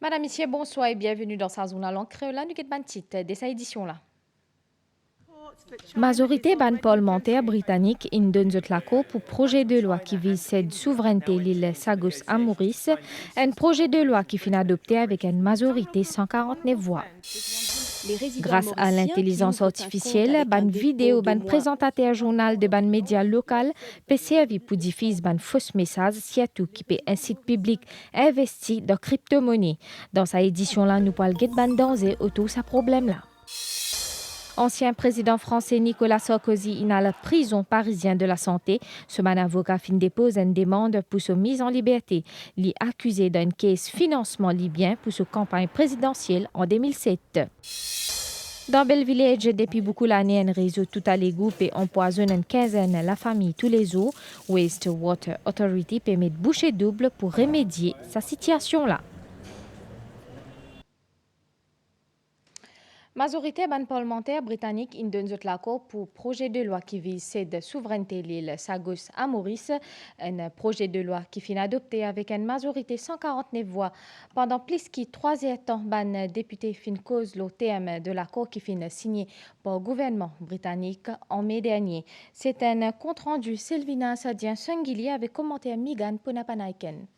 Madame, Monsieur, bonsoir et bienvenue dans sa zone à langue créole du Ban titre de sa édition-là. Majorité ban parlementaire britannique in donne la cour pour projet de loi qui vise cette souveraineté l'île Sagos à Maurice, un projet de loi qui finit adopté avec une majorité 149 voix. Grâce à l'intelligence artificielle, ban vidéo, ban présentateur journal de ban média local peut servir pour diffuser ban faux messages, surtout qui peut inciter public à investir dans crypto-monnaie. Dans sa édition-là, nous parlons de ban danger autour de ce problème-là. Ancien président français Nicolas Sarkozy est à la prison parisienne de la santé. Ce man avocat fin dépose une demande pour sa mise en liberté. Il est accusé d'un case financement libyen pour sa campagne présidentielle en 2007. Dans Bellevillage, depuis beaucoup d'années, un réseau tout à l'égout et empoisonne une quinzaine la famille tous les jours. Wastewater Authority permet de boucher double pour remédier sa situation-là. Majorité ban parlementaire britannique in donne l'accord pour projet de loi qui vise cette souveraineté l'île Sagos à Maurice, un projet de loi qui finit adopté avec une majorité 149 voix. Pendant plus que 3 heures temps, ban député fin cause le terme de l'accord qui finit signé par le gouvernement britannique en mai dernier. C'est un compte rendu Sylvina Sadien Sangili avec commentaire Migan Punapanaiken.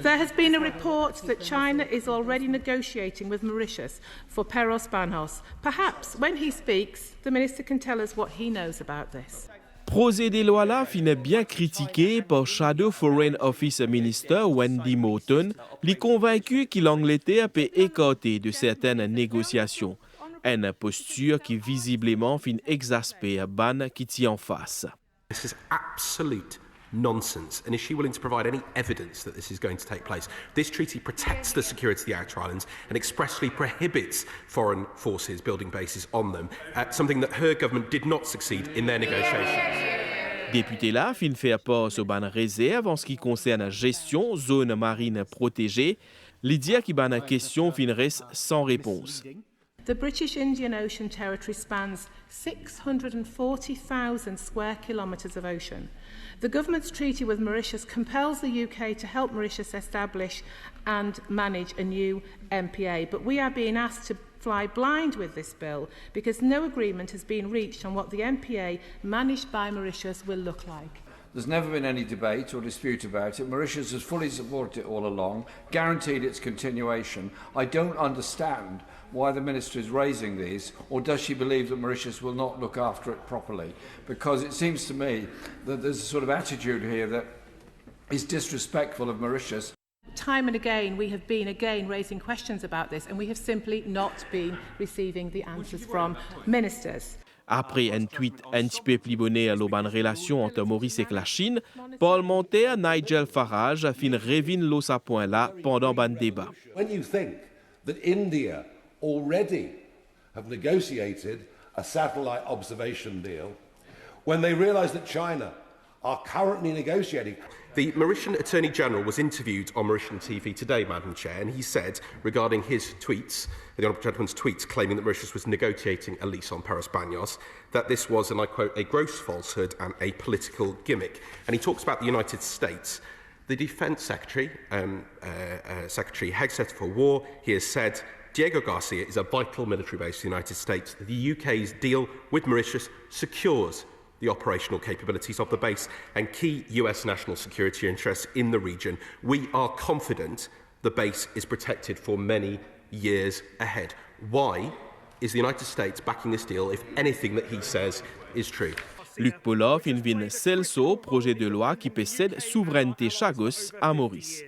There has been a report that China is already negotiating with Mauritius for Peros Banhos. Perhaps, when he speaks, the Minister can tell us what he knows about this. Projet de loi là finit bien critiqué par Shadow Foreign Office Minister Wendy Morton, lui convaincu que l'Angleterre peut écarter de certaines négociations. Une posture qui visiblement fin exaspère Ban qui tient en face. This is absolute nonsense, and is she willing to provide any evidence that this is going to take place? This treaty protects the security of the outer islands and expressly prohibits foreign forces building bases on them, something that her government did not succeed in their negotiations. Député là fin faire part sur ban réserve en ce qui concerne la gestion zone marine protégée. Lydia qui ban question fin reste sans réponse. The British Indian Ocean Territory spans 640,000 square kilometres of ocean. The government's treaty with Mauritius compels the UK to help Mauritius establish and manage a new MPA, but we are being asked to fly blind with this bill because no agreement has been reached on what the MPA managed by Mauritius will look like. There's never been any debate or dispute about it. Mauritius has fully supported it all along, guaranteed its continuation. I don't understand why the Minister is raising these, or does she believe that Mauritius will not look after it properly? Because it seems to me that there's a sort of attitude here that is disrespectful of Mauritius. Time and again, we have been raising questions about this, and we have simply not been receiving the answers from ministers. Après un tweet un petit peu plus bonnet à l'auban relation entre Maurice et la Chine, parlementaire Nigel Farage fin revine l'os à point là pendant ban débat. When you think that India already have negotiated a satellite observation deal, when they realize that China are currently negotiating. The Mauritian Attorney General was interviewed on Mauritian TV today, Madam Chair, and he said regarding his tweets, the Honourable Gentleman's tweets claiming that Mauritius was negotiating a lease on Peros Banhos, that this was, and I quote, a gross falsehood and a political gimmick. And he talks about the United States. The Defence Secretary, Secretary Hegseth for War, he has said Diego Garcia is a vital military base for the United States. The UK's deal with Mauritius secures the operational capabilities of the base and key US national security interests in the region. We are confident the base is protected for many years ahead. Why is the United States backing this deal if anything that he says is true? Luc Polov invine Celso, projet de loi qui possède souveraineté Chagos à Maurice.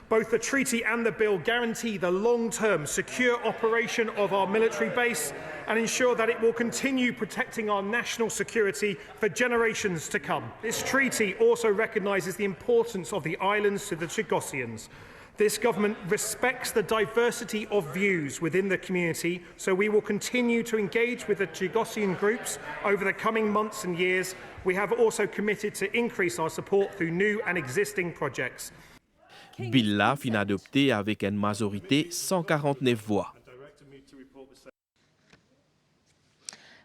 Both the treaty and the bill guarantee the long-term secure operation of our military base and ensure that it will continue protecting our national security for generations to come. This treaty also recognises the importance of the islands to the Chagosians. This government respects the diversity of views within the community, so we will continue to engage with the Chagosian groups over the coming months and years. We have also committed to increase our support through new and existing projects. Bill là fin adopté avec une majorité 149 voix.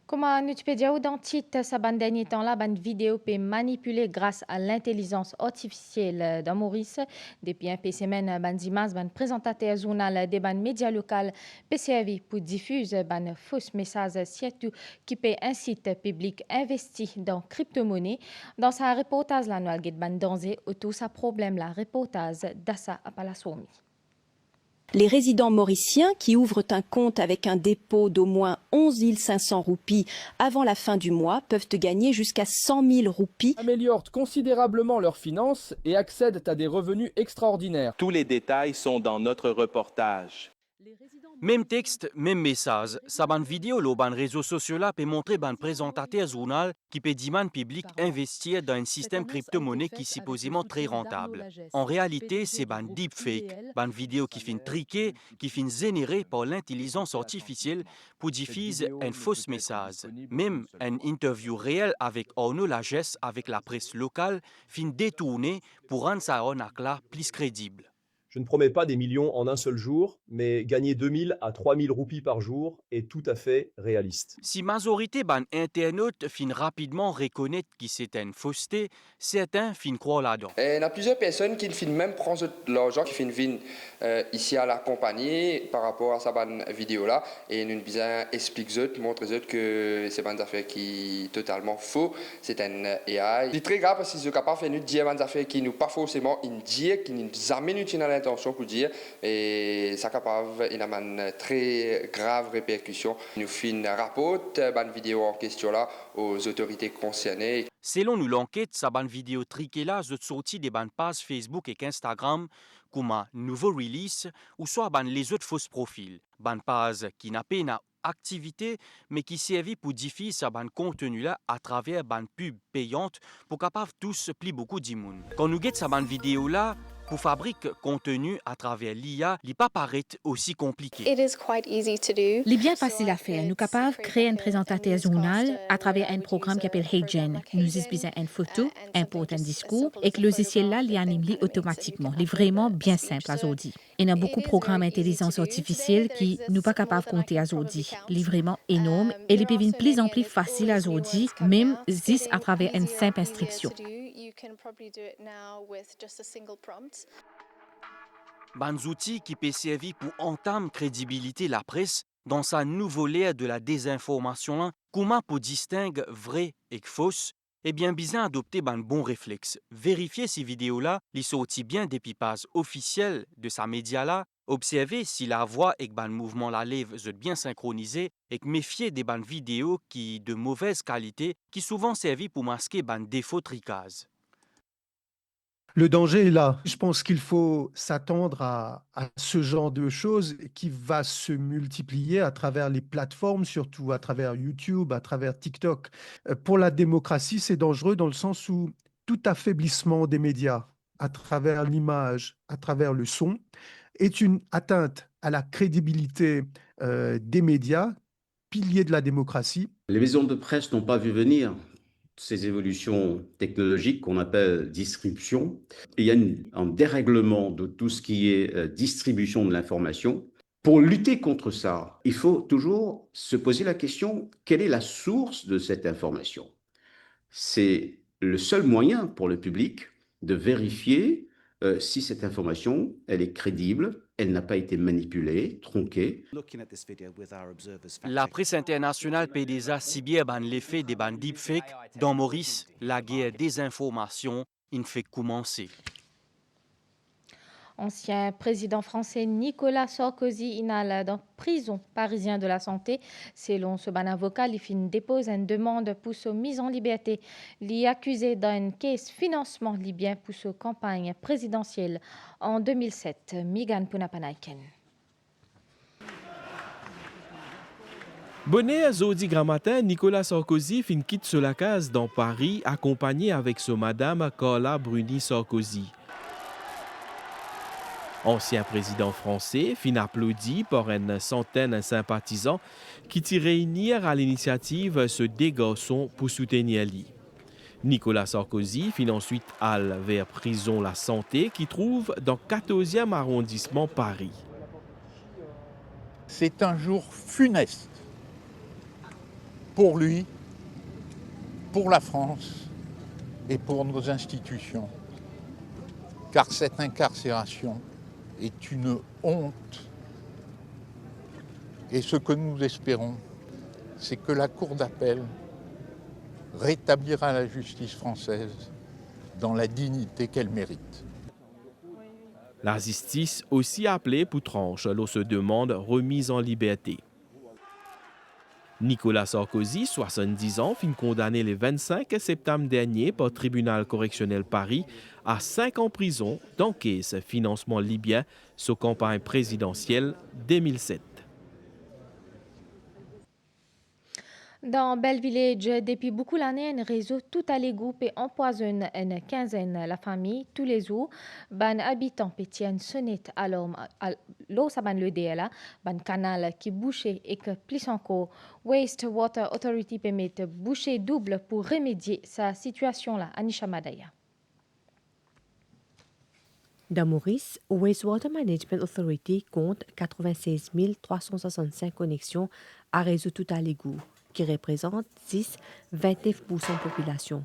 Comment nous peux dire dans titre ça ban dernier temps là ban vidéo peut manipuler grâce à l'intelligence artificielle dans Maurice depuis un peu semaine ban dimanche ban présentateur journal des ban médias local peut servir pour diffuser ban faux messages surtout qui peut inciter public investi dans crypto-monnaie dans sa reportage la noire ban danger autour sa problème la reportage d'Assa Apalasomi. Les résidents mauriciens qui ouvrent un compte avec un dépôt d'au moins 11 500 roupies avant la fin du mois peuvent gagner jusqu'à 100 000 roupies. Améliorent considérablement leurs finances et accèdent à des revenus extraordinaires. Tous les détails sont dans notre reportage. Même texte, même message. Sa ban vidéo lo ban réseaux sociaux là peut montrer ban présentateur journal qui peut demander public investir dans un système crypto-monnaie qui est supposément très rentable. En réalité, c'est ban deepfake, ban vidéo qui fin triqué, qui fin généré par l'intelligence artificielle pour diffuser un faux message. Même une interview réelle avec Arnaud Lagesse avec la presse locale fin détournée pour rendre sa arnaque là plus crédible. Je ne promets pas des millions en un seul jour, mais gagner 2000 à 3000 roupies par jour est tout à fait réaliste. Si majorité ban internautes fin rapidement reconnaître que c'est une fausseté, certains fin croire là-dedans. Il y a plusieurs personnes qui fin même prendre l'argent qui fin venir ici à la compagnie par rapport à sa ban vidéo là et nous bien explique montre que c'est ban affaire qui est totalement faux, c'est un AI. C'est très grave parce qu'ils sont capables de nous dire ban affaire qui nous pas forcément dire qui nous amène dans l'intention pour dire et ça capable il a une très grave répercussion. Nous fin rapporte ban vidéo en question là aux autorités concernées. Selon nous l'enquête, sa ban vidéo triquée là est sortie des ban pages Facebook et Instagram comme un nouveau release ou soit ban les autres faux profils. Ban page qui n'a pas une activité mais qui servit pour diffuser sa ban contenu là à travers ban pub payante pour capable tous pli beaucoup d'immunes. Quand nous guette sa ban vidéo là pour fabriquer contenu à travers l'IA, il pas paraît aussi compliqué. Il est bien facile à faire. Nous sommes capables de créer un présentateur journal à travers un programme qui s'appelle HeyGen. Nous utilisons une photo, importe un discours et que le logiciel là l'anime automatiquement. Il est vraiment bien simple aujourd'hui. Il y a beaucoup de programmes d'intelligence artificielle qui nous pas capables de compter aujourd'hui. Il est vraiment énorme et il est de plus en plus facile aujourd'hui, même juste à travers une simple instruction. Ban outils qui peut servir pour entamer crédibilité la presse dans sa nouvelle ère de la désinformation, comment pour distinguer vrai et fausse, eh bien besoin adopter ban bon réflexe. Vérifier ces vidéos-là, les sorties bien des pages officielles de sa média là, observer si la voix et ban mouvement la lèvre sont bien synchronisés et méfier des ban vidéos qui de mauvaise qualité qui souvent servent pour masquer ban défaut tricage. Le danger est là. Je pense qu'il faut s'attendre à ce genre de choses qui va se multiplier à travers les plateformes, surtout à travers YouTube, à travers TikTok. Pour la démocratie, c'est dangereux dans le sens où tout affaiblissement des médias à travers l'image, à travers le son, est une atteinte à la crédibilité des médias, piliers de la démocratie. Les maisons de presse n'ont pas vu venir ces évolutions technologiques qu'on appelle distribution. Il y a un dérèglement de tout ce qui est distribution de l'information. Pour lutter contre ça, il faut toujours se poser la question, quelle est la source de cette information? C'est le seul moyen pour le public de vérifier si cette information, elle est crédible, elle n'a pas été manipulée, tronquée. La presse internationale peut déjà cibler l'effet des ban deepfake. Dans Maurice, la guerre des informations ne fait commencer. Ancien président français Nicolas Sarkozy inhale dans prison parisien de la santé. Selon ce ban avocat, il dépose une demande pour sa mise en liberté. Il est accusé d'un caisse financement libyen pour sa campagne présidentielle en 2007. Migan Punapanaiken. Bonnet à Zodi Grammatin, Nicolas Sarkozy fin quitte sur la case dans Paris, accompagné avec sa madame Carla Bruni Sarkozy. Ancien président français, fin applaudi par une centaine de sympathisants qui t'y réunirent à l'initiative ce deux garçons pour soutenir lui. Nicolas Sarkozy fin ensuite aller vers prison La Santé qui trouve dans 14e arrondissement Paris. C'est un jour funeste pour lui, pour la France et pour nos institutions. Car cette incarcération est une honte. Et ce que nous espérons, c'est que la Cour d'appel rétablira la justice française dans la dignité qu'elle mérite. La justice aussi appelée pour tranche lorsque demande remise en liberté. Nicolas Sarkozy, 70 ans, fin condamné le 25 septembre dernier par le tribunal correctionnel Paris à 5 ans prison d'encaisse financement libyen sous campagne présidentielle 2007. Dans Bell Village, depuis beaucoup d'années, un réseau tout à l'égout et empoisonne une quinzaine la famille tous les jours. Ban habitants pétiennent sonnette à l'eau, ça ban le DLA, ban canal qui bouché et que plus encore, Waste Water Authority permet boucher double pour remédier sa situation là. Anisha Madaya. Dans Maurice, Wastewater Management Authority compte 96 365 connexions à réseau tout à l'égout, qui représente 29% de population.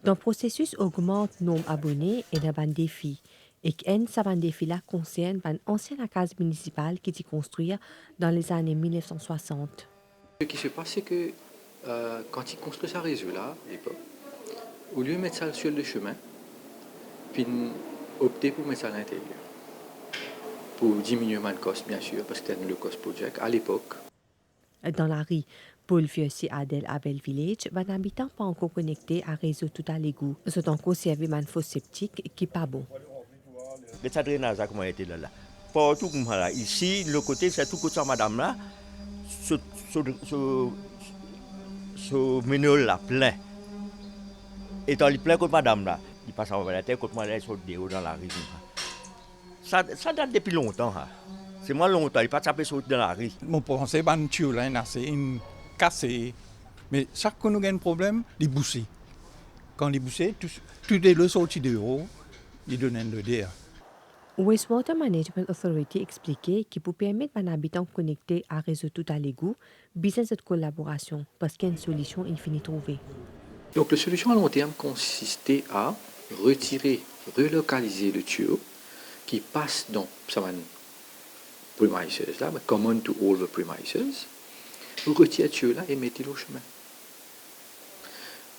Dans le processus augmente le nombre d'abonnés et d'un défi. Et ce défi-là concerne une ancienne case municipale qui été construite dans les années 1960. Ce qui se passe, c'est que quand ils construisent ce réseau-là, à l'époque, au lieu de mettre ça sur le chemin, puis opter pour mettre ça à l'intérieur. Pour diminuer le cost, bien sûr, parce que c'était le cost project à l'époque. Dans la rue Paul Fiossi Adel à Bell Village, les habitants pas encore connectés à réseau tout à l'égout. Ils ont encore servi un fosse septique qui n'est pas bon. Le drainage a comment été là. Partout comme là. Ici, le côté, c'est tout côté madame là. Ce ménol là plein. Et dans le plein contre madame là, il passe en la terre contre moi là, il saute des hauts dans la rue. Ça date depuis longtemps. Hein. C'est moins longtemps, il passe taper dans la rue. Mon pensée, c'est une cassée. Mais chaque fois que nous avons un problème, il bousse. Quand il bousse, tout est le sorti de haut, il donne un DA. Wastewater Management Authority expliquait qu'il peut permettre aux habitants connectés à réseau tout à l'égout, besoin de collaboration, parce qu'il y a une solution infinie trouvée. Donc la solution à long terme consistait à retirer, relocaliser le tuyau qui passe dans sa premises là, common to all the premises, retirer le tuyau là et mettre-le au chemin.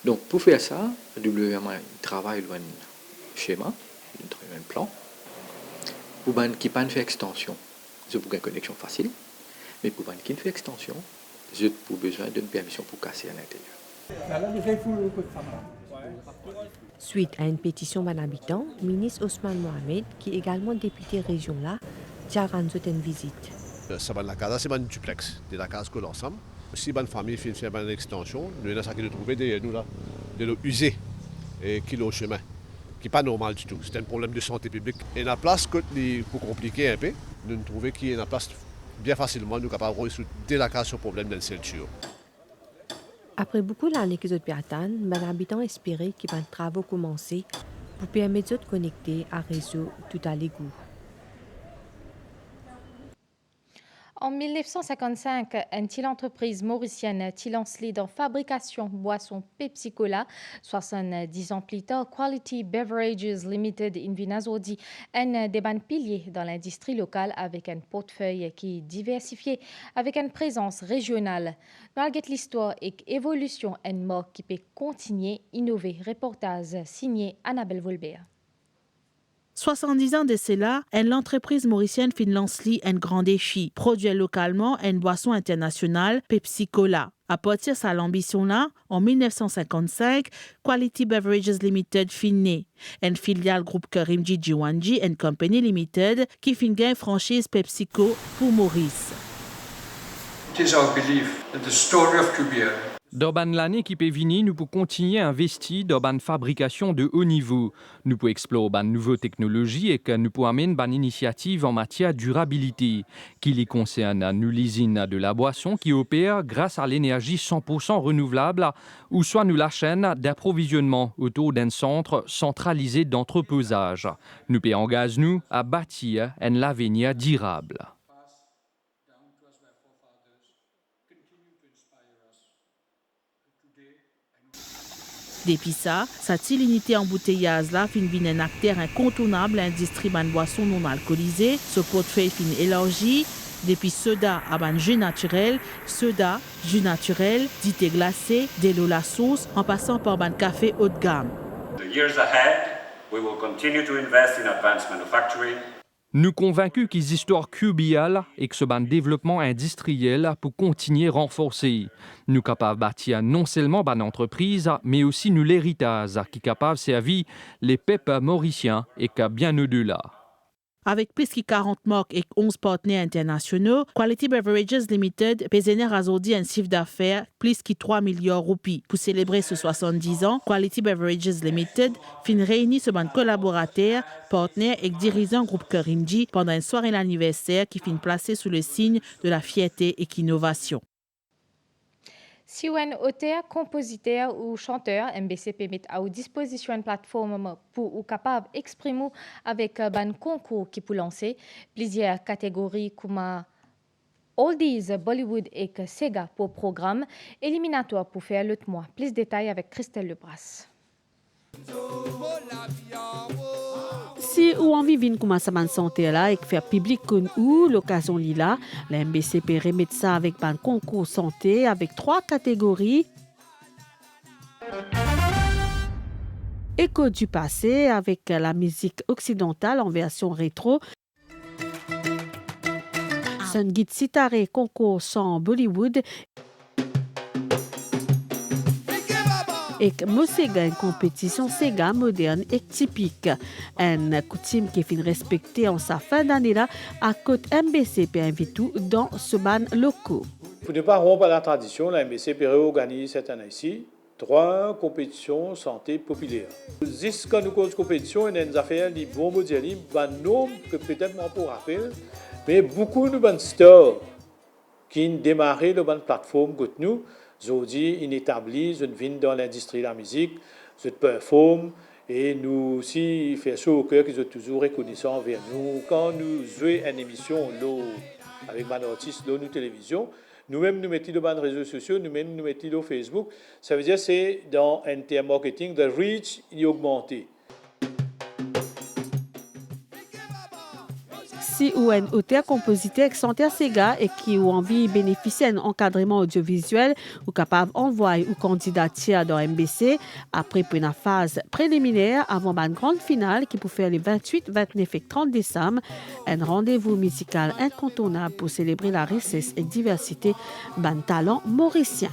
Donc pour faire ça, le WMA travaille un schéma, un plan, pour qui pas fait extension, c'est pour une connexion facile, mais pour qui ne fait extension, j'ai pour besoin d'une permission pour casser à l'intérieur. Suite à une pétition d'un habitant, le ministre Ousmane Mohamed, qui est également député région là, a rendu une visite. Ça va la casa, c'est un duplex, de la case que l'ensemble. Si une famille fait une extension, nous avons de trouver de l'eau usée et qui est au chemin, qui n'est pas normal du tout. C'est un problème de santé publique. Et la place, pour compliquer un peu, nous trouvons qu'il y a une place bien facilement, nous sommes capables de résoudre dès la case ce problème dans le tuyau. Après beaucoup d'années qu'ils ont pu attendre, les habitants espéraient que les travaux commencent pour permettre de connecter à réseau tout à l'égout. En 1955, une entreprise mauricienne lance dans fabrication boisson Pepsi Cola. 70 ans plus tard, Quality Beverages Limited in Vinazodi, un des piliers dans l'industrie locale avec un portefeuille qui est diversifié, avec une présence régionale. Dans l'histoire et évolution, une marque qui peut continuer, innover. Reportage signé Annabelle Volbert. 70 ans de cela, l'entreprise mauricienne lance un grand défi, produire localement une boisson internationale, Pepsi Cola. À partir de cette ambition-là, en 1955, Quality Beverages Limited né. Une filiale groupe Karimji Jiwanji and Company Limited qui gagne franchise PepsiCo pour Maurice. It is our belief that the story of Cubia. Dans l'année qui peut venir, nous pouvons continuer à investir dans la fabrication de haut niveau. Nous pouvons explorer de nouvelles technologies et que nous pouvons amener des initiatives en matière de durabilité, qui les concerne nous l'usine de la boisson qui opère grâce à l'énergie 100% renouvelable ou soit nous la chaîne d'approvisionnement autour d'un centre centralisé d'entreposage. Nous pouvons engager nous à bâtir un avenir durable. Depuis ça, cette unité embouteillage là fin vin un acteur incontournable l'industrie ban boisson non alcoolisée, ce portefeuille fin élargi. Depuis soda à ban jus naturel, soda, jus naturel, dité glacé, de l'eau la sauce, en passant par ban café haut de gamme. The years ahead, we will continue to invest in advanced manufacturing. Nous convaincus qu'ils histoires cubiales et que ce ban développement industriel pour continuer renforcer. Nous capables bâtir non seulement ban entreprise, mais aussi nous l'héritage qui capable servir les peuples mauriciens et qu'à bien au-delà. Avec plus de 40 marques et 11 partenaires internationaux, Quality Beverages Limited pésénère aujourd'hui un chiffre d'affaires plus de 3 milliards de roupies. Pour célébrer ce 70 ans, Quality Beverages Limited fin réunit ce bande collaborateurs, partenaires et dirigeants groupe Karinji pendant une soirée d'anniversaire qui fin placée sous le signe de la fierté et l'innovation. Si un auteur, compositeur ou chanteur, MBCP met à disposition une plateforme pour ou capable d'exprimer avec un concours qui peut lancer plusieurs catégories comme Oldies, Bollywood et Sega pour programme éliminatoire pour faire l'autre mois. Plus de détails avec Christelle Lebras. Si ou envie vin commencer à santé là et faire public comme ou l'occasion là, la MBCP remet ça avec un concours santé avec 3 catégories. Écho du passé avec la musique occidentale en version rétro. Son guide sitaré concours sans Bollywood. Et Sega, une compétition Sega moderne et typique. Une coutume qui est respectée en sa fin d'année là, à côté MBCP invite tout dans ce ban locaux. Pour ne pas rompre la tradition, la MBCP réorganise cette année-ci 3 compétitions santé populaire. Jusqu'à nous cause compétition, il y a des affaires qui bon modèle, ban nom que peut-être moi pour rappel, mais beaucoup de ban stores qui ont démarré le ban plateforme que nous. Aujourd'hui, ils établissent une vie dans l'industrie de la musique, ils performent et nous aussi, fait ça au cœur qu'ils sont toujours reconnaissants envers nous. Quand nous jouons une émission avec un artiste dans nos télévisions, nous-mêmes nous mettons dans les réseaux sociaux, nous-mêmes nous mettons dans Facebook. Ça veut dire que c'est dans un terme marketing, le reach est augmenté. Si ou un auteur, compositeur, chanteur Sega et qui ont envie de bénéficier d'un encadrement audiovisuel ou capable d'envoyer ou candidature dans MBC après une phase préliminaire avant une grande finale qui peut faire les 28, 29 et 30 décembre, un rendez-vous musical incontournable pour célébrer la richesse et diversité d'un talent mauricien.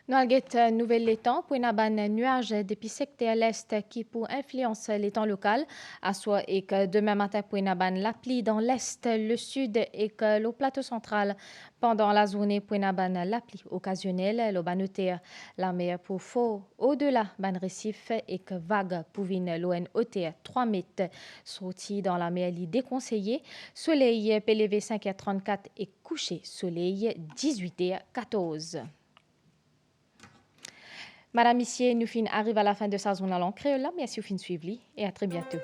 Nous avons nouvelle l'étang pour un nuage depuis secteur l'est qui pour influencer l'étang local, à soit et que demain matin pour la pluie dans l'est, le sud et que le plateau central pendant la journée pour la pluie occasionnelle, le noter la mer pour faux au-delà ban récif et que vague pour venir l'ON hauteur 3 mètres sorti dans la mer déconseillé, soleil PLV 5h34 et coucher soleil 18h14. Madame, Monsieur, nous arrivons à la fin de sa zone à l'encre. Merci de suivre et à très bientôt.